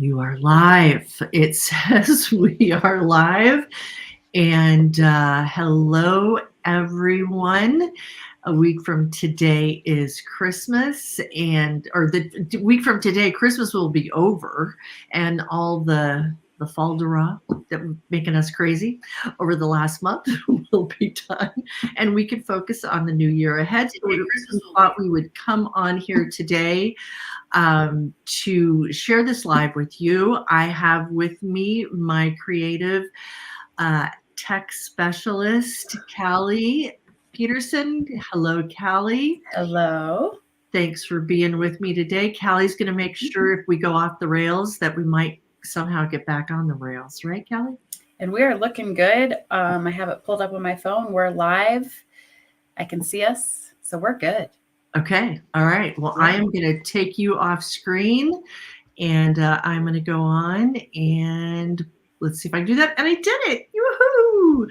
You are live. It says we are live. And hello, everyone. A week from today is Christmas, or the week from today, Christmas will be over, and all the faldera that were making us crazy over the last month will be done, and we can focus on the new year ahead. So we thought we would come on here today to share this live with you. I have with me my creative tech specialist, Callie Peterson. Hello, Callie. Hello. Thanks for being with me today. Callie's going to make sure if we go off the rails that we might somehow get back on the rails. Right, Callie? And we are looking good. I have it pulled up on my phone. We're live. I can see us. So we're good. Okay. All right. Well, I am going to take you off screen and I'm going to go on and let's see if I can do that. And I did it. Yoo-hoo!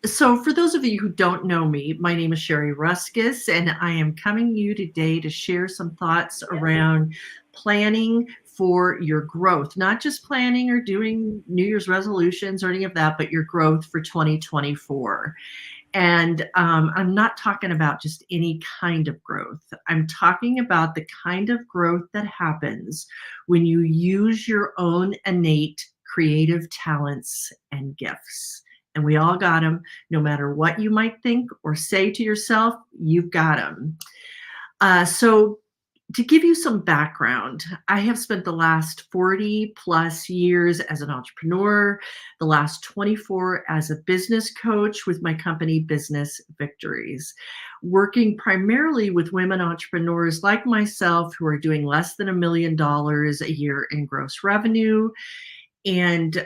So for those of you who don't know me, my name is Sherry Ruskis, and I am coming to you today to share some thoughts around planning for your growth, not just planning or doing New Year's resolutions or any of that, but your growth for 2024. And I'm not talking about just any kind of growth. I'm talking about the kind of growth that happens when you use your own innate creative talents and gifts. And we all got them. No matter what you might think or say to yourself, you've got them. So to give you some background, I have spent the last 40 plus years as an entrepreneur, the last 24 as a business coach with my company, Business Victories, working primarily with women entrepreneurs like myself who are doing less than $1 million a year in gross revenue, and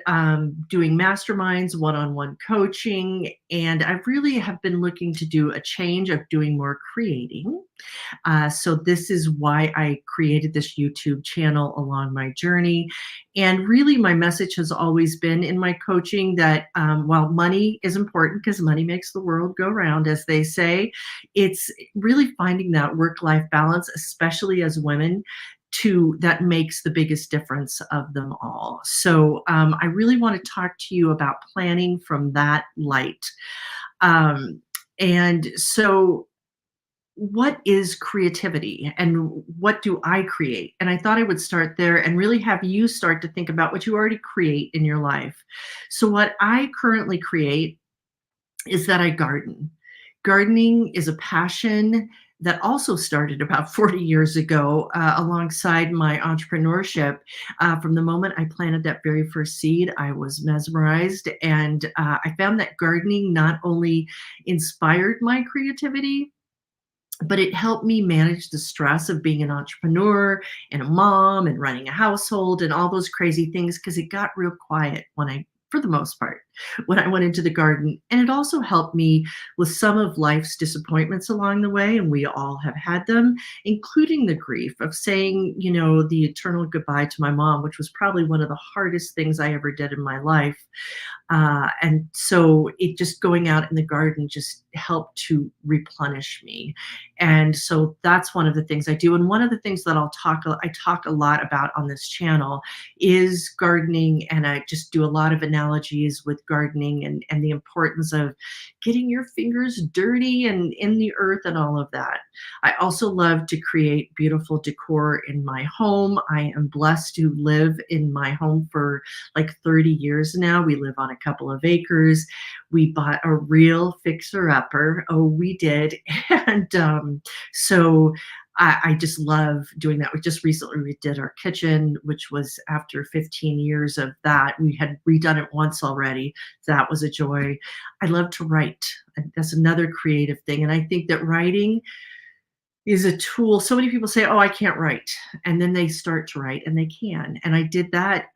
doing masterminds, one-on-one coaching. And I really have been looking to do a change of doing more creating. So this is why I created this YouTube channel along my journey. And really my message has always been in my coaching that while money is important because money makes the world go round, as they say, it's really finding that work-life balance, especially as women, that makes the biggest difference of them all. So I really want to talk to you about planning from that light. And so what is creativity and what do I create? And I thought I would start there and really have you start to think about what you already create in your life. So what I currently create is that I garden. Gardening is a passion that also started about 40 years ago alongside my entrepreneurship. From the moment I planted that very first seed, I was mesmerized. And I found that gardening not only inspired my creativity, but it helped me manage the stress of being an entrepreneur and a mom and running a household and all those crazy things, because it got real quiet for the most part, when I went into the garden. And it also helped me with some of life's disappointments along the way, and we all have had them, including the grief of saying, the eternal goodbye to my mom, which was probably one of the hardest things I ever did in my life. And so it just going out in the garden just helped to replenish me. And so that's one of the things I do. And one of the things that I talk a lot about on this channel is gardening. And I just do a lot of analogies with gardening and the importance of getting your fingers dirty and in the earth and all of that. I also love to create beautiful decor in my home. I am blessed to live in my home for like 30 years now. We live on a couple of acres. We bought a real fixer-upper. Oh, we did. And so I just love doing that. We just recently redid our kitchen, which was after 15 years of that. We had redone it once already. That was a joy. I love to write. That's another creative thing. And I think that writing is a tool. So many people say, oh, I can't write. And then they start to write and they can. And I did that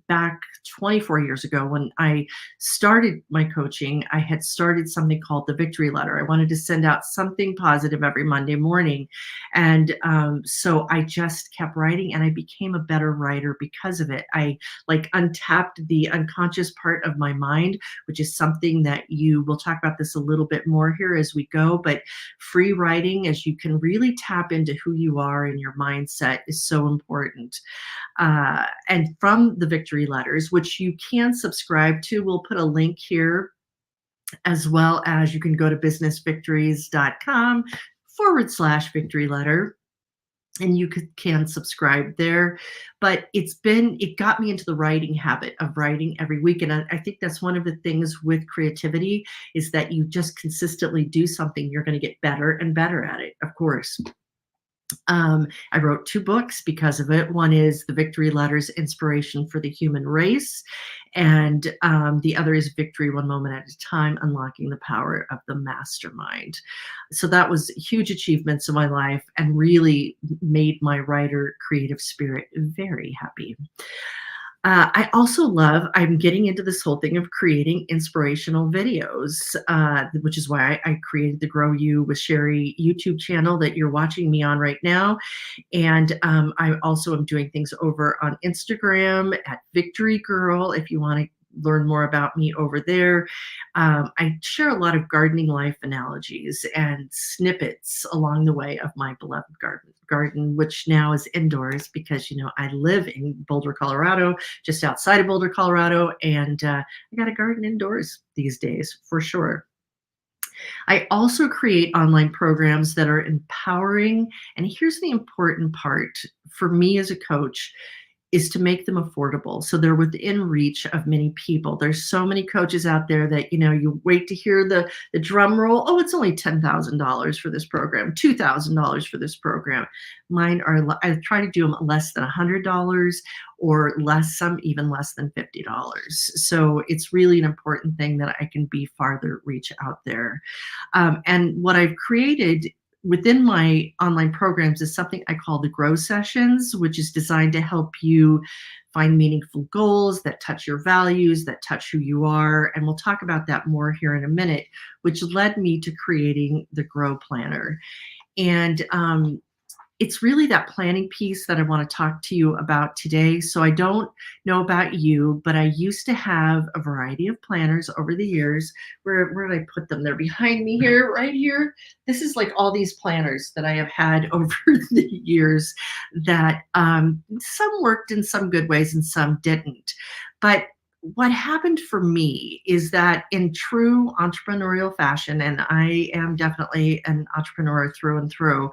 back 24 years ago when I started my coaching. I had started something called the Victory Letter. I wanted to send out something positive every Monday morning. And so I just kept writing and I became a better writer because of it. I untapped the unconscious part of my mind, which is something that we'll talk about this a little bit more here as we go, but free writing, as you can really tap into who you are and your mindset is so important. And from the victory letters, which you can subscribe to, we'll put a link here, as well as you can go to businessvictories.com/victory letter, and you can subscribe there. But it got me into the writing habit of writing every week. And I think that's one of the things with creativity, is that you just consistently do something, you're going to get better and better at it, of course. I wrote 2 books because of it. One is The Victory Letters: Inspiration for the Human Race, and the other is Victory One Moment at a Time: Unlocking the Power of the Mastermind. So that was huge achievements in my life and really made my writer creative spirit very happy. I'm getting into this whole thing of creating inspirational videos, which is why I created the Grow You with Sherry YouTube channel that you're watching me on right now. And I also am doing things over on Instagram at Victory Girl, if you want to learn more about me over there. I share a lot of gardening life analogies and snippets along the way of my beloved garden, which now is indoors because, I live in Boulder, Colorado, just outside of Boulder, Colorado, and I got a garden indoors these days for sure. I also create online programs that are empowering. And here's the important part for me as a coach, is to make them affordable, so they're within reach of many people. There's so many coaches out there that, you wait to hear the drum roll. Oh, it's only $10,000 for this program, $2,000 for this program. Mine are, I try to do them less than $100, or less, some even less than $50. So it's really an important thing that I can be farther reach out there. And what I've created within my online programs is something I call the Grow Sessions, which is designed to help you find meaningful goals that touch your values, that touch who you are. And we'll talk about that more here in a minute, which led me to creating the Grow Planner. And it's really that planning piece that I want to talk to you about today. So I don't know about you, but I used to have a variety of planners over the years. Where did I put them? They're behind me here, right here. This is like all these planners that I have had over the years that some worked in some good ways and some didn't. But what happened for me is that, in true entrepreneurial fashion, and I am definitely an entrepreneur through and through,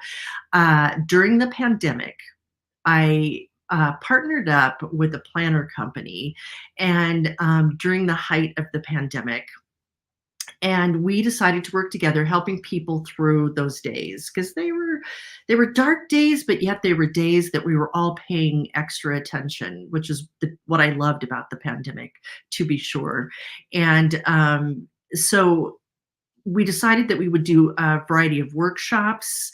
during the pandemic, I partnered up with a planner company, and during the height of the pandemic, and we decided to work together, helping people through those days, because they were dark days, but yet they were days that we were all paying extra attention, which is what I loved about the pandemic, to be sure. And so we decided that we would do a variety of workshops,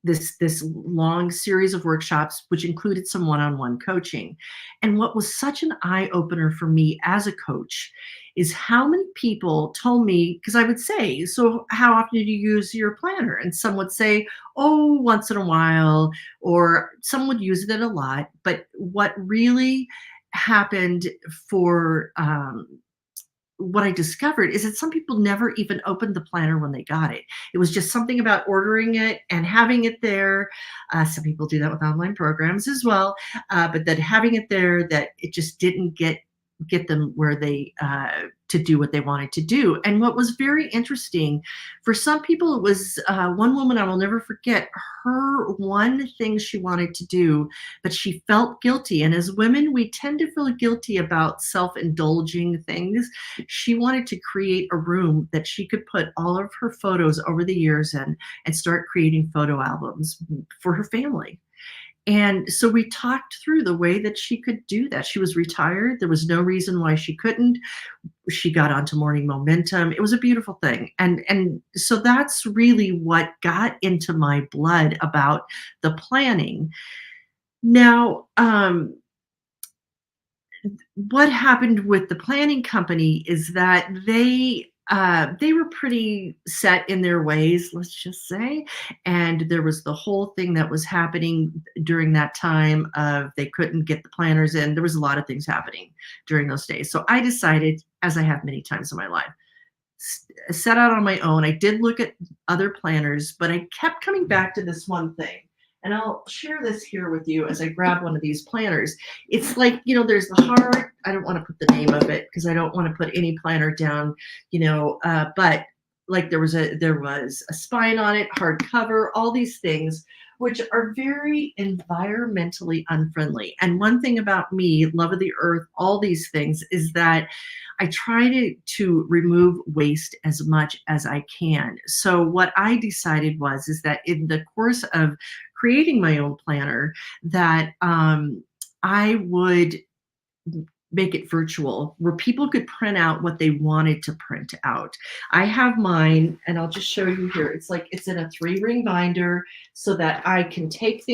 this long series of workshops, which included some one-on-one coaching. And what was such an eye-opener for me as a coach is how many people told me, because I would say, so how often do you use your planner? And some would say, oh, once in a while, or some would use it a lot. But what really happened for what I discovered is that some people never even opened the planner when they got it. It was just something about ordering it and having it there. Some people do that with online programs as well, but that having it there, that it just didn't get them where they to do what they wanted to do. And what was very interesting for some people, it was one woman I will never forget. Her one thing she wanted to do, but she felt guilty. And as women, we tend to feel guilty about self-indulging things. She wanted to create a room that she could put all of her photos over the years in, and start creating photo albums for her family. And so we talked through the way that she could do that. She was retired. There was no reason why she couldn't. She got onto Morning Momentum. It was a beautiful thing. And so that's really what got into my blood about the planning. Now, what happened with the planning company is that they were pretty set in their ways, let's just say. And there was the whole thing that was happening during that time of they couldn't get the planners in. There was a lot of things happening during those days. So I decided, as I have many times in my life, set out on my own. I did look at other planners, but I kept coming back to this one thing. And I'll share this here with you as I grab one of these planners. It's like, there's the hard, I don't want to put the name of it because I don't want to put any planner down, but like there was a spine on it, hardcover, all these things, which are very environmentally unfriendly. And one thing about me, love of the earth, all these things, is that I try to remove waste as much as I can. So what I decided is that in the course of creating my own planner, that I would make it virtual where people could print out what they wanted to print out. I have mine, and I'll just show you here. It's like it's in a 3-ring binder so that I can take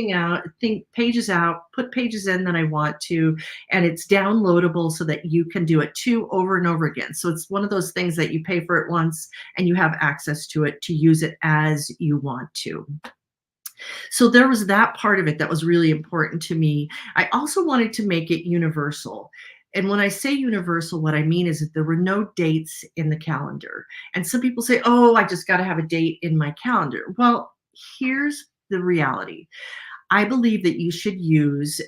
pages out, put pages in that I want to, and it's downloadable so that you can do it too over and over again. So it's one of those things that you pay for it once and you have access to it to use it as you want to. So there was that part of it that was really important to me. I also wanted to make it universal. And when I say universal, what I mean is that there were no dates in the calendar. And some people say, oh, I just got to have a date in my calendar. Well, here's the reality. I believe that you should use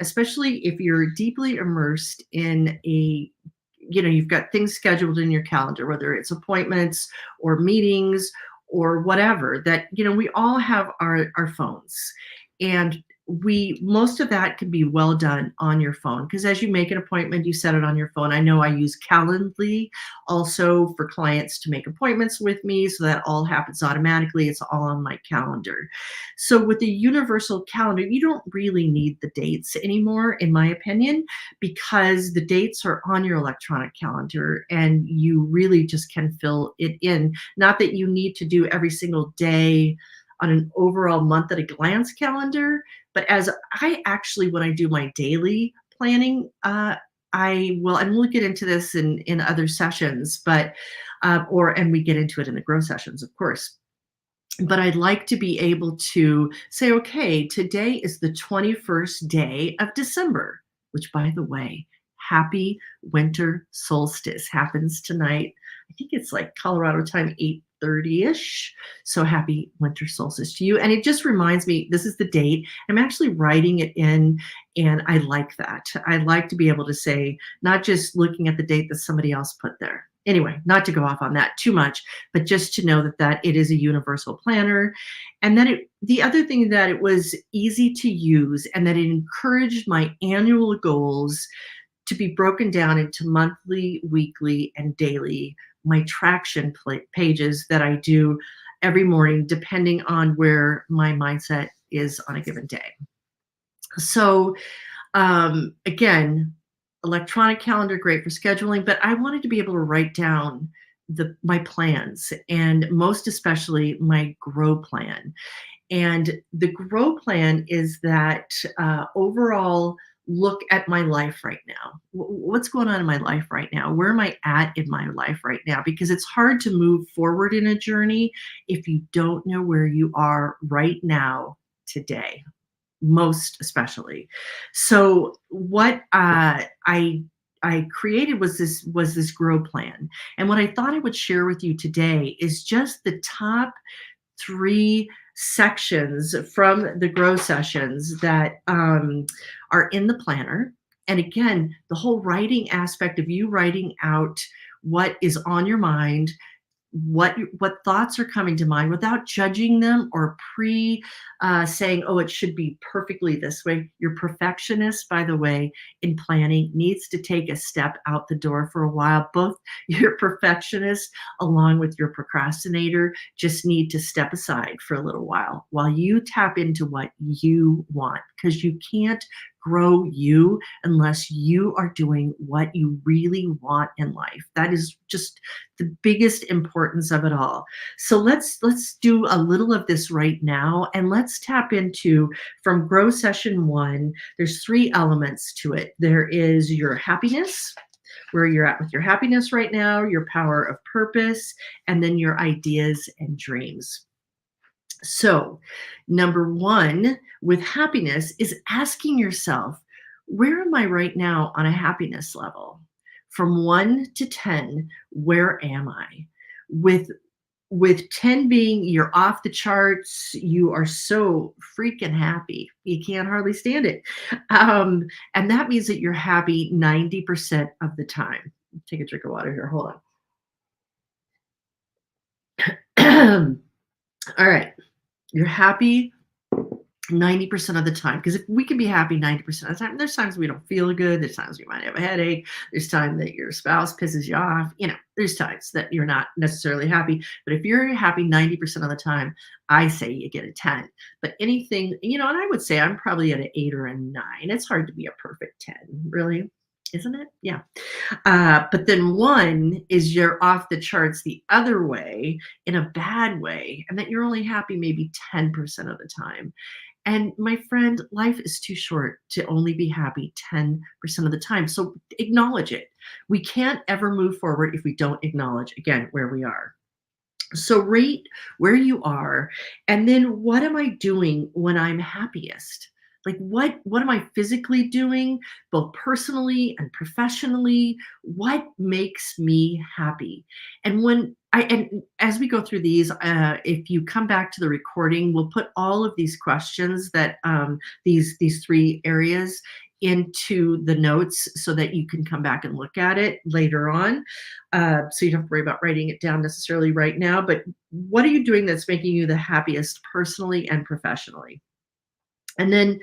especially if you're deeply immersed in you've got things scheduled in your calendar, whether it's appointments or meetings or whatever, that, we all have our phones. And most of that can be well done on your phone, because as you make an appointment, you set it on your phone. I know I use Calendly also for clients to make appointments with me, so that all happens automatically. It's all on my calendar. So with the universal calendar, you don't really need the dates anymore, in my opinion, because the dates are on your electronic calendar and you really just can fill it in. Not that you need to do every single day on an overall month at a glance calendar, but when I do my daily planning, and we'll get into this in other sessions, but and we get into it in the grow sessions, of course. But I'd like to be able to say, okay, today is the 21st day of December, which, by the way, happy winter solstice happens tonight. I think it's like Colorado time, 8:30-ish. So happy winter solstice to you. And it just reminds me, this is the date. I'm actually writing it in, and I like that. I like to be able to say, not just looking at the date that somebody else put there. Anyway, not to go off on that too much, but just to know that it is a universal planner. And then the other thing, that it was easy to use and that it encouraged my annual goals to be broken down into monthly, weekly, and daily, my traction pages that I do every morning, depending on where my mindset is on a given day. So again, electronic calendar, great for scheduling, but I wanted to be able to write down my plans, and most especially my grow plan. And the grow plan is that overall look at my life right now. What's going on in my life right now? Where am I at in my life right now? Because it's hard to move forward in a journey if you don't know where you are right now today, most especially. So what I created was this grow plan. And what I thought I would share with you today is just the top 3 sections from the grow sessions that are in the planner. And again, the whole writing aspect of you writing out what is on your mind, what thoughts are coming to mind, without judging them or saying, oh, it should be perfectly this way. Your perfectionist, by the way, in planning needs to take a step out the door for a while. Both your perfectionist along with your procrastinator just need to step aside for a little while you tap into what you want, because you can't grow you unless you are doing what you really want in life. That is just the biggest importance of it all. So let's do a little of this right now, and let's tap into, from grow session 1, there's 3 elements to it. There is your happiness, where you're at with your happiness right now, your power of purpose, and then your ideas and dreams. So, number 1 with happiness is asking yourself, where am I right now on a happiness level? From 1 to 10, where am I? with with 10 being you're off the charts, you are so freaking happy. You can't hardly stand it. And that means that you're happy 90% of the time. Take a drink of water here. Hold on. All right. You're happy 90% of the time. Because if we can be happy 90% of the time, there's times we don't feel good. There's times you might have a headache. There's time that your spouse pisses you off. There's times that you're not necessarily happy. But if you're happy 90% of the time, I say you get a 10. But anything, and I would say I'm probably at an 8 or a 9. It's hard to be a perfect 10, really. Isn't it? Yeah. But then one is you're off the charts the other way in a bad way, and that you're only happy maybe 10% of the time. And my friend, life is too short to only be happy 10% of the time. So acknowledge it. We can't ever move forward if we don't acknowledge, again, where we are. So rate where you are, and then what am I doing when I'm happiest? Like what am I physically doing, both personally and professionally? What makes me happy? And as we go through these, if you come back to the recording, we'll put all of these questions that these three areas into the notes so that you can come back and look at it later on. So you don't have to worry about writing it down necessarily right now. But what are you doing that's making you the happiest personally and professionally? And then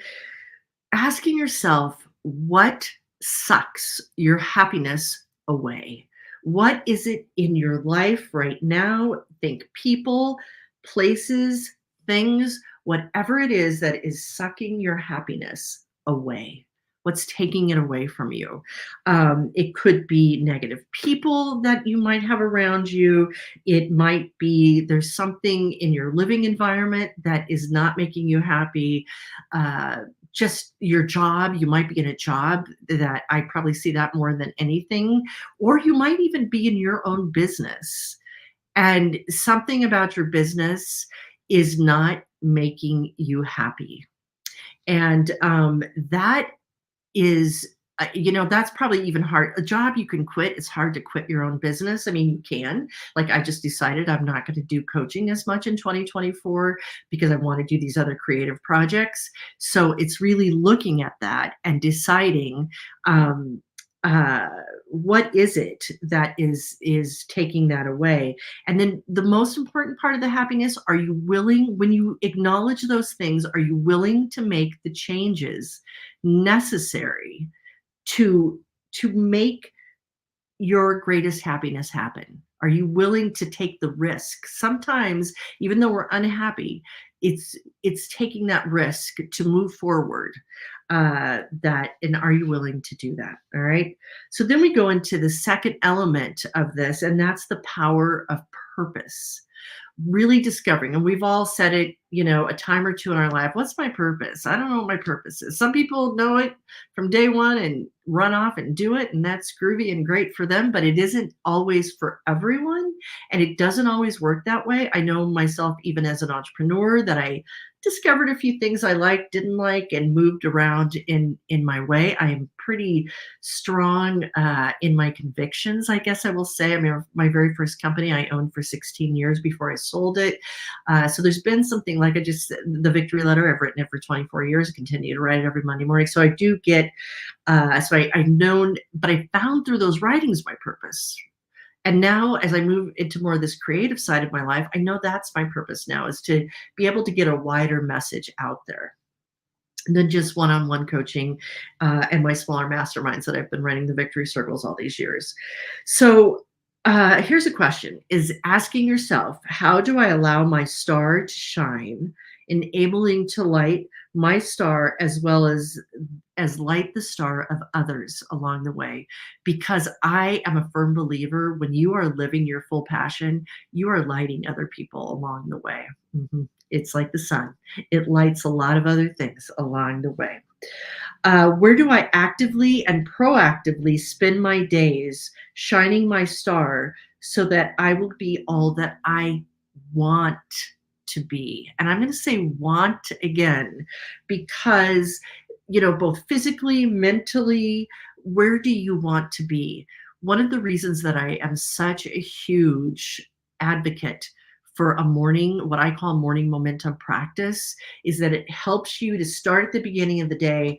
asking yourself what sucks your happiness away. What is it in your life right now? Think people, places, things, whatever it is that is sucking your happiness away. What's taking it away from you? It could be negative people that you might have around you. It might be there's something in your living environment that is not making you happy. Just your job. You might be in a job that I probably see that more than anything, or you might even be in your own business and something about your business is not making you happy. And that is that's probably even hard. A job you can quit, it's hard to quit your own business. I mean, you can. Like, I just decided I'm not going to do coaching as much in 2024 because I want to do these other creative projects. So it's really looking at that and deciding um uh what is it that is taking that away. And then the most important part of the happiness, are you willing, when you acknowledge those things, are you willing to make the changes necessary to make your greatest happiness happen? Are you willing to take the risk? Sometimes, even though we're unhappy, it's taking that risk to move forward. And are you willing to do that? All right. So then we go into the second element of this, and that's the power of purpose. Really discovering, and we've all said it, a time or two in our life. What's my purpose? I don't know what my purpose is. Some people know it from day one and run off and do it, and that's groovy and great for them, but it isn't always for everyone, and it doesn't always work that way. I know myself, even as an entrepreneur, that I discovered a few things I liked, didn't like, and moved around in my way. I am pretty strong in my convictions, I guess I will say. I mean, my very first company I owned for 16 years before I sold it. So there's been something, like I just said, the victory letter, I've written it for 24 years, I continue to write it every Monday morning. So I do get, I've known, but I found through those writings my purpose. And now, as I move into more of this creative side of my life, I know that's my purpose now, is to be able to get a wider message out there than just one-on-one coaching and my smaller masterminds that I've been running the victory circles all these years. So here's a question, is asking yourself, how do I allow my star to shine, enabling to light my star as well as light the star of others along the way? Because I am a firm believer, when you are living your full passion, you are lighting other people along the way. It's like the sun. It lights a lot of other things along the way. Where do I actively and proactively spend my days shining my star so that I will be all that I want to be? And I'm going to say want again, because, both physically, mentally, where do you want to be? One of the reasons that I am such a huge advocate for a morning, what I call morning momentum practice, is that it helps you to start at the beginning of the day,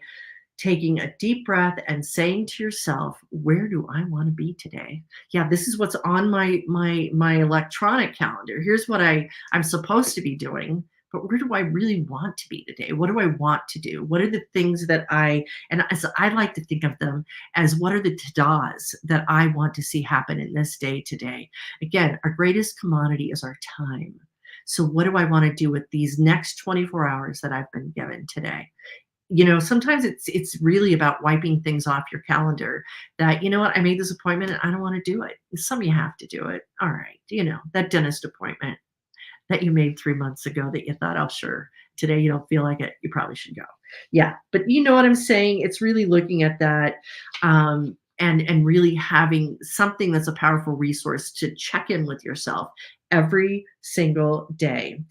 taking a deep breath and saying to yourself, where do I want to be today? Yeah, this is what's on my electronic calendar. Here's what I'm supposed to be doing, but where do I really want to be today? What do I want to do? What are the things that and as I like to think of them as, what are the ta-das that I want to see happen in this day today? Again, our greatest commodity is our time. So what do I want to do with these next 24 hours that I've been given today? Sometimes it's really about wiping things off your calendar, that, you know what, I made this appointment and I don't want to do it. Some you have to do it. All right. That dentist appointment that you made 3 months ago that you thought, oh, sure, today you don't feel like it, you probably should go. Yeah. But you know what I'm saying? It's really looking at that, and really having something that's a powerful resource to check in with yourself every single day.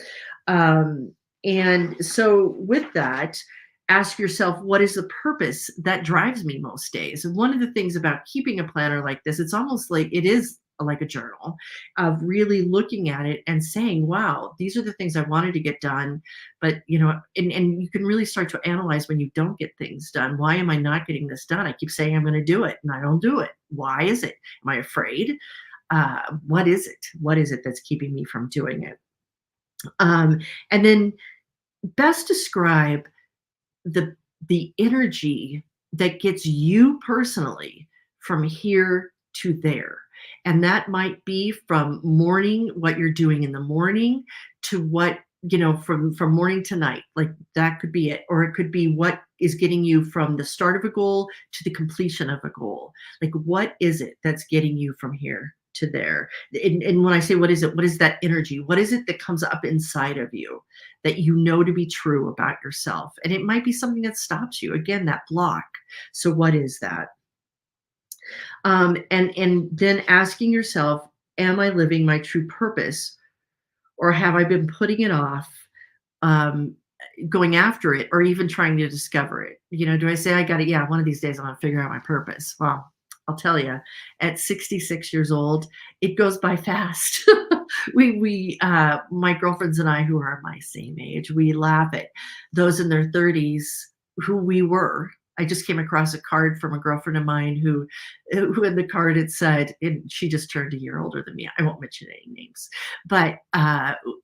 And so with that, ask yourself, what is the purpose that drives me most days? And one of the things about keeping a planner like this, it's almost like it is like a journal of really looking at it and saying, wow, these are the things I wanted to get done. But, and you can really start to analyze when you don't get things done. Why am I not getting this done? I keep saying I'm going to do it and I don't do it. Why is it? Am I afraid? What is it? What is it that's keeping me from doing it? And then best describe the energy that gets you personally from here to there. And that might be from morning, what you're doing in the morning, to what, from morning to night. Like, that could be it. Or it could be what is getting you from the start of a goal to the completion of a goal. Like, what is it that's getting you from here to there? And when I say what is it, what is that energy? What is it that comes up inside of you that you know to be true about yourself? And it might be something that stops you. Again, that block. So what is that? And then asking yourself, am I living my true purpose, or have I been putting it off, um, going after it, or even trying to discover it? Do I say I got it? Yeah, one of these days I'm gonna figure out my purpose. Well, I'll tell you, at 66 years old, it goes by fast. My girlfriends and I, who are my same age, we laugh at those in their 30s who we were. I just came across a card from a girlfriend of mine who in the card it said, and she just turned a year older than me. I won't mention any names, but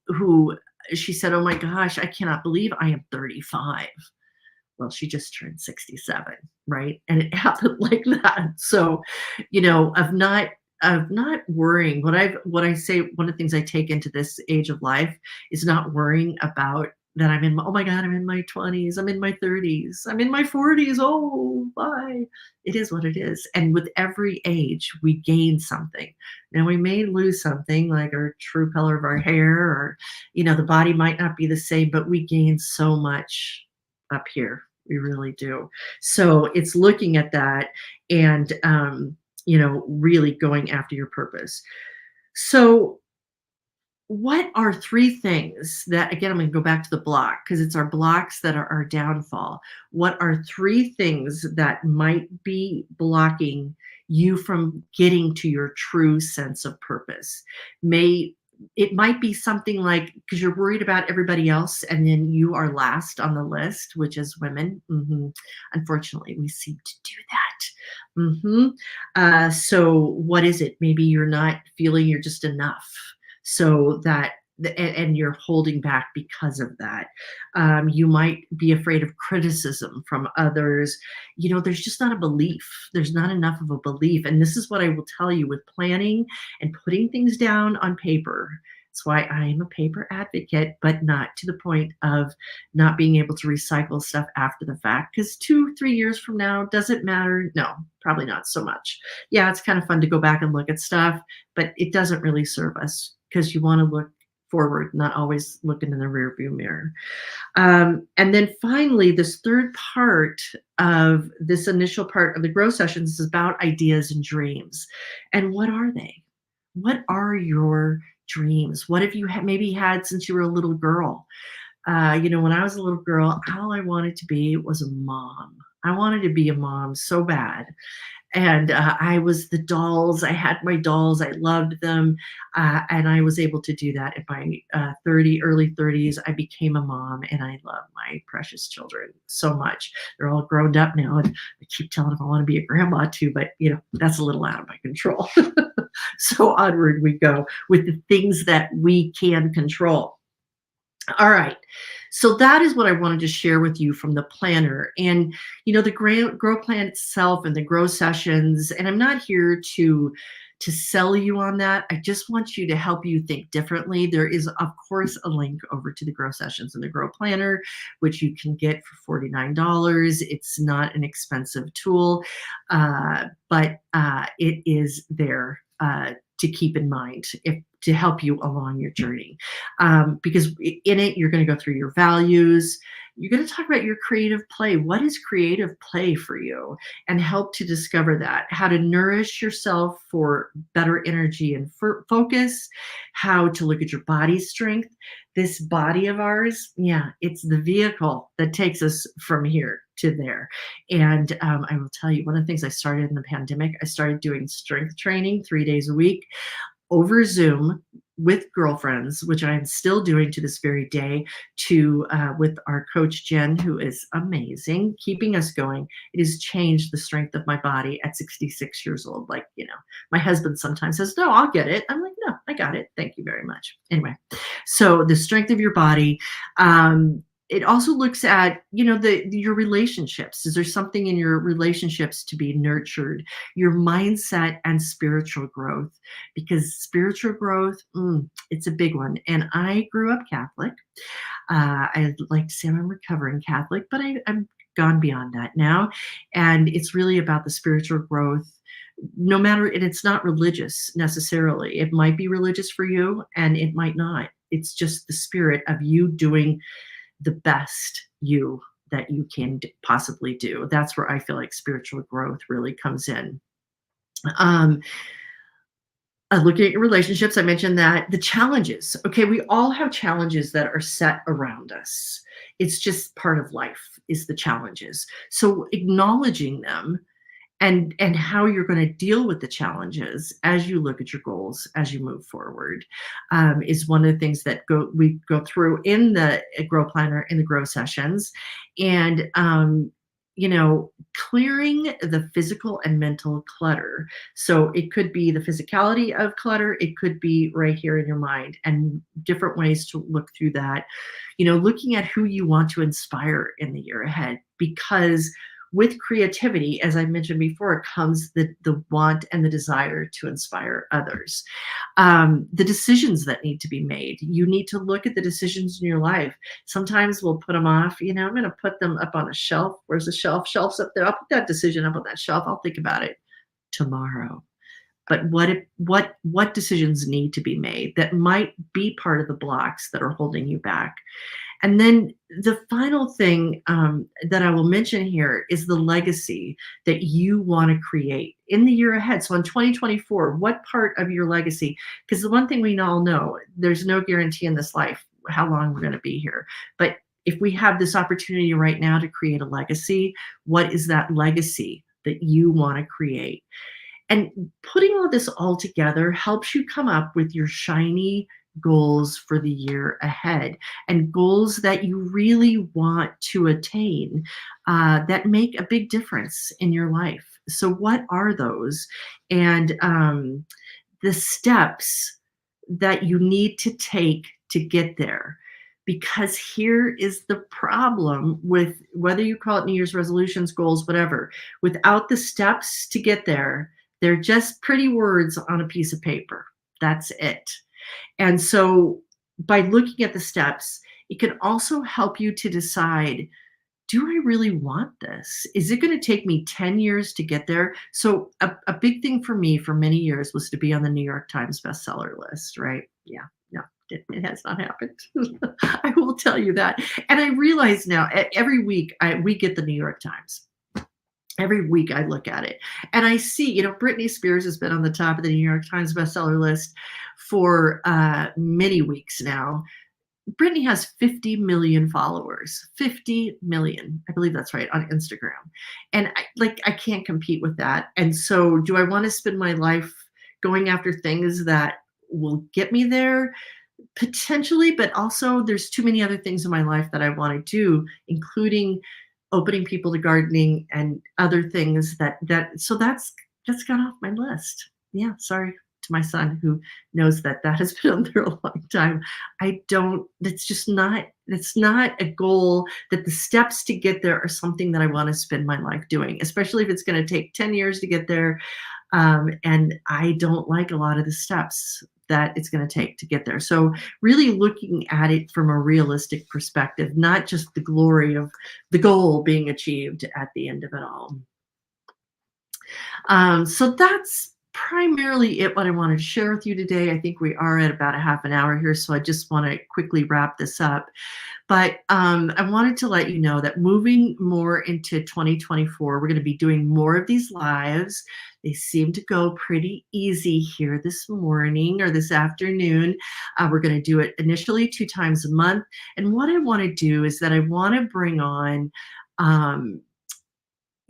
who she said, "Oh my gosh, I cannot believe I am 35." Well, she just turned 67, right? And it happened like that. So, of not worrying. What I say, one of the things I take into this age of life is not worrying about that oh my God, I'm in my 20s, I'm in my 30s, I'm in my 40s. Oh, bye. It is what it is. And with every age, we gain something. Now, we may lose something like our true color of our hair, or, the body might not be the same, but we gain so much up here. We really do. So it's looking at that and, really going after your purpose. So what are 3 things that, again, I'm going to go back to the block because it's our blocks that are our downfall. What are 3 things that might be blocking you from getting to your true sense of purpose? It might be something like, because you're worried about everybody else and then you are last on the list, which is women. Unfortunately, we seem to do that. So what is it? Maybe you're not feeling you're just enough. So that, and you're holding back because of that. You might be afraid of criticism from others. There's just not a belief. There's not enough of a belief. And this is what I will tell you with planning and putting things down on paper. That's why I am a paper advocate, but not to the point of not being able to recycle stuff after the fact. Because 2-3 years from now, does it matter? No, probably not so much. Yeah, it's kind of fun to go back and look at stuff, but it doesn't really serve us, because you want to look forward, not always looking in the rearview mirror. And then finally, this third part of this initial part of the grow sessions is about ideas and dreams. And what are they? What are your dreams? What have you maybe had since you were a little girl? When I was a little girl, all I wanted to be was a mom. I wanted to be a mom so bad. And I was the dolls. I had my dolls. I loved them. And I was able to do that in my early 30s. I became a mom and I love my precious children so much. They're all grown up now. And I keep telling them I want to be a grandma too, but that's a little out of my control. So onward we go with the things that we can control. All right. So that is what I wanted to share with you from the planner. And the grow plan itself and the grow sessions. And I'm not here to sell you on that. I just want you to help you think differently. There is, of course, a link over to the grow sessions and the grow planner, which you can get for $49. It's not an expensive tool, but it is there to keep in mind to help you along your journey. Because in it, you're going to go through your values. You're going to talk about your creative play. What is creative play for you? And help to discover that. How to nourish yourself for better energy and focus. How to look at your body strength. This body of ours, yeah, it's the vehicle that takes us from here to there. And I will tell you, one of the things I started in the pandemic, I started doing strength training 3 days a week over Zoom with girlfriends, which I'm still doing to this very day, with our coach Jen, who is amazing, keeping us going. It has changed the strength of my body at 66 years old. Like, my husband sometimes says, "No, I'll get it." I'm like, "No, I got it. Thank you very much." Anyway, so the strength of your body. It also looks at, your relationships. Is there something in your relationships to be nurtured? Your mindset and spiritual growth, because spiritual growth, it's a big one. And I grew up Catholic. I'd like to say I'm a recovering Catholic, but I'm gone beyond that now. And it's really about the spiritual growth. No matter, and it's not religious necessarily. It might be religious for you and it might not. It's just the spirit of you doing the best you that you can possibly do. That's where I feel like spiritual growth really comes in. Looking at your relationships, I mentioned that. The challenges. Okay, we all have challenges that are set around us. It's just part of life is the challenges. So acknowledging them and how you're going to deal with the challenges as you look at your goals as you move forward is one of the things that we go through in the grow planner in the grow sessions. And clearing the physical and mental clutter. So it could be the physicality of clutter, it could be right here in your mind, and different ways to look through that. Looking at who you want to inspire in the year ahead, because with creativity, as I mentioned before, comes the want and the desire to inspire others. The decisions that need to be made. You need to look at the decisions in your life. Sometimes we'll put them off. I'm going to put them up on a shelf. Where's the shelf? Shelf's up there. I'll put that decision up on that shelf. I'll think about it tomorrow. But what decisions need to be made that might be part of the blocks that are holding you back? And then the final thing that I will mention here is the legacy that you want to create in the year ahead. So in 2024, what part of your legacy? Because the one thing we all know, there's no guarantee in this life how long we're going to be here. But if we have this opportunity right now to create a legacy, what is that legacy that you want to create? And putting all this all together helps you come up with your shiny goals for the year ahead, and goals that you really want to attain that make a big difference in your life. So what are those? And the steps that you need to take to get there. Because here is the problem with whether you call it New Year's resolutions, goals, whatever. Without the steps to get there, they're just pretty words on a piece of paper. That's it. And so by looking at the steps, it can also help you to decide, do I really want this? Is it going to take me 10 years to get there? So a big thing for me for many years was to be on the New York Times bestseller list, right? Yeah, no, it has not happened. I will tell you that. And I realize now every week we get the New York Times. Every week I look at it and I see, Britney Spears has been on the top of the New York Times bestseller list for many weeks now. Britney has 50 million followers, 50 million. I believe that's right on Instagram. And I can't compete with that. And so do I want to spend my life going after things that will get me there? Potentially, but also there's too many other things in my life that I want to do, including opening people to gardening and other things so that's gone off my list. Yeah, sorry to my son who knows that has been on there a long time. I don't It's just not, it's not a goal that the steps to get there are something that I want to spend my life doing, especially if it's going to take 10 years to get there. And I don't like a lot of the steps that it's going to take to get there. So, really looking at it from a realistic perspective, not just the glory of the goal being achieved at the end of it all. So that's primarily it what I wanted to share with you today. I think we are at about a half an hour here, so I just want to quickly wrap this up. But I wanted to let you know that moving more into 2024, we're going to be doing more of these lives. They seem to go pretty easy here this morning or this afternoon. We're going to do it initially 2 times a month. And what I want to do is that I want to bring on um,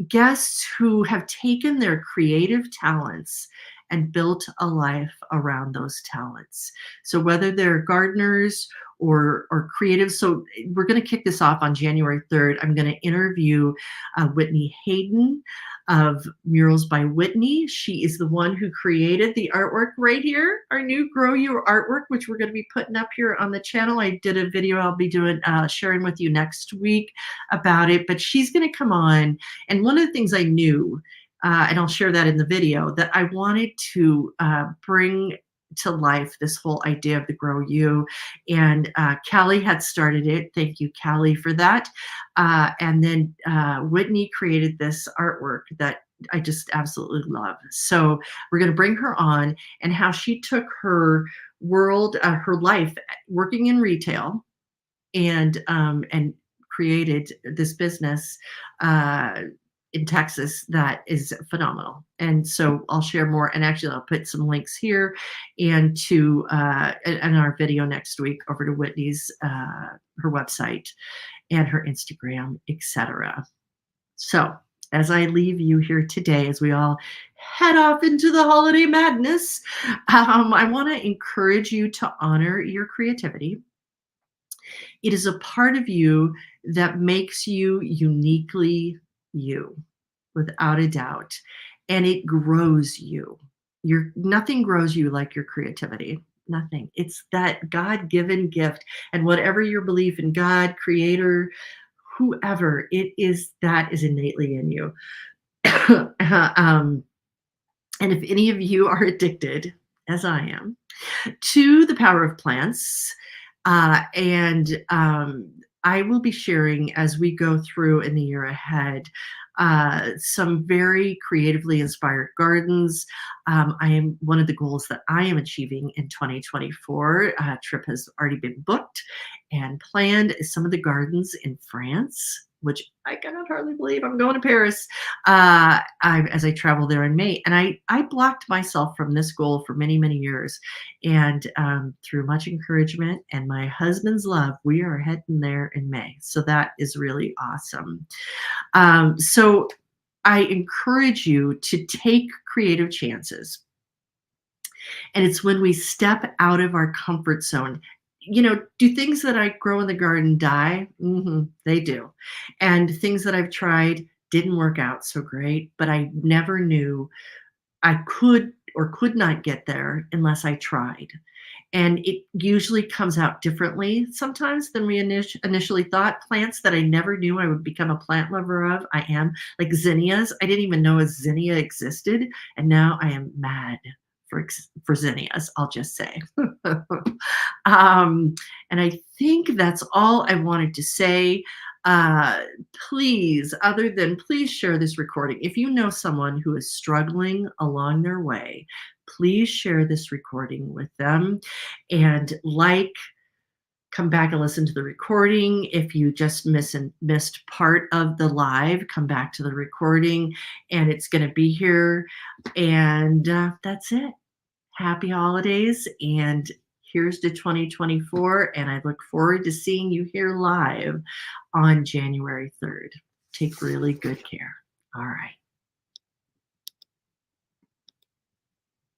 guests who have taken their creative talents and built a life around those talents. So whether they're gardeners or creatives, so we're going to kick this off on January 3rd. I'm going to interview Whitney Hayden of Murals by Whitney. She is the one who created the artwork right here, our new Grow Your artwork, which we're going to be putting up here on the channel. I did a video I'll be doing sharing with you next week about it, but she's going to come on. And one of the things I knew, and I'll share that in the video, that I wanted to bring to life this whole idea of the Grow You. And Callie had started it. Thank you, Callie, for that. And then Whitney created this artwork that I just absolutely love. So we're going to bring her on and how she took her her life working in retail and created this business in Texas that is phenomenal. And so I'll share more, and actually I'll put some links here and to in our video next week over to Whitney's her website and her Instagram, etc. So as I leave you here today, as we all head off into the holiday madness, I want to encourage you to honor your creativity. It is a part of you that makes you uniquely you, without a doubt. And it grows you. Nothing grows you like your creativity. Nothing. It's that God-given gift. And whatever your belief in God, creator, whoever it is, that is innately in you. And if any of you are addicted, as I am, to the power of plants, and I will be sharing as we go through in the year ahead some very creatively inspired gardens. I am one of the goals that I am achieving in 2024. Trip has already been booked and planned. Is some of the gardens in France, which I cannot hardly believe I'm going to Paris as I travel there in May. And I blocked myself from this goal for many, many years. And through much encouragement and my husband's love, we are heading there in May. So that is really awesome. So I encourage you to take creative chances. And it's when we step out of our comfort zone. Do things that I grow in the garden die? They do. And things that I've tried didn't work out so great, but I never knew I could or could not get there unless I tried. And it usually comes out differently sometimes than we initially thought. Plants that I never knew I would become a plant lover of, I am. Like zinnias. I didn't even know a zinnia existed. And now I am mad for zinnias, I'll just say. And I think that's all I wanted to say. Please, other than please share this recording. If you know someone who is struggling along their way, please share this recording with them and come back and listen to the recording. If you just missed part of the live, come back to the recording and it's going to be here. And that's it. Happy holidays. And Here's to 2024, and I look forward to seeing you here live on January 3rd. Take really good care. All right.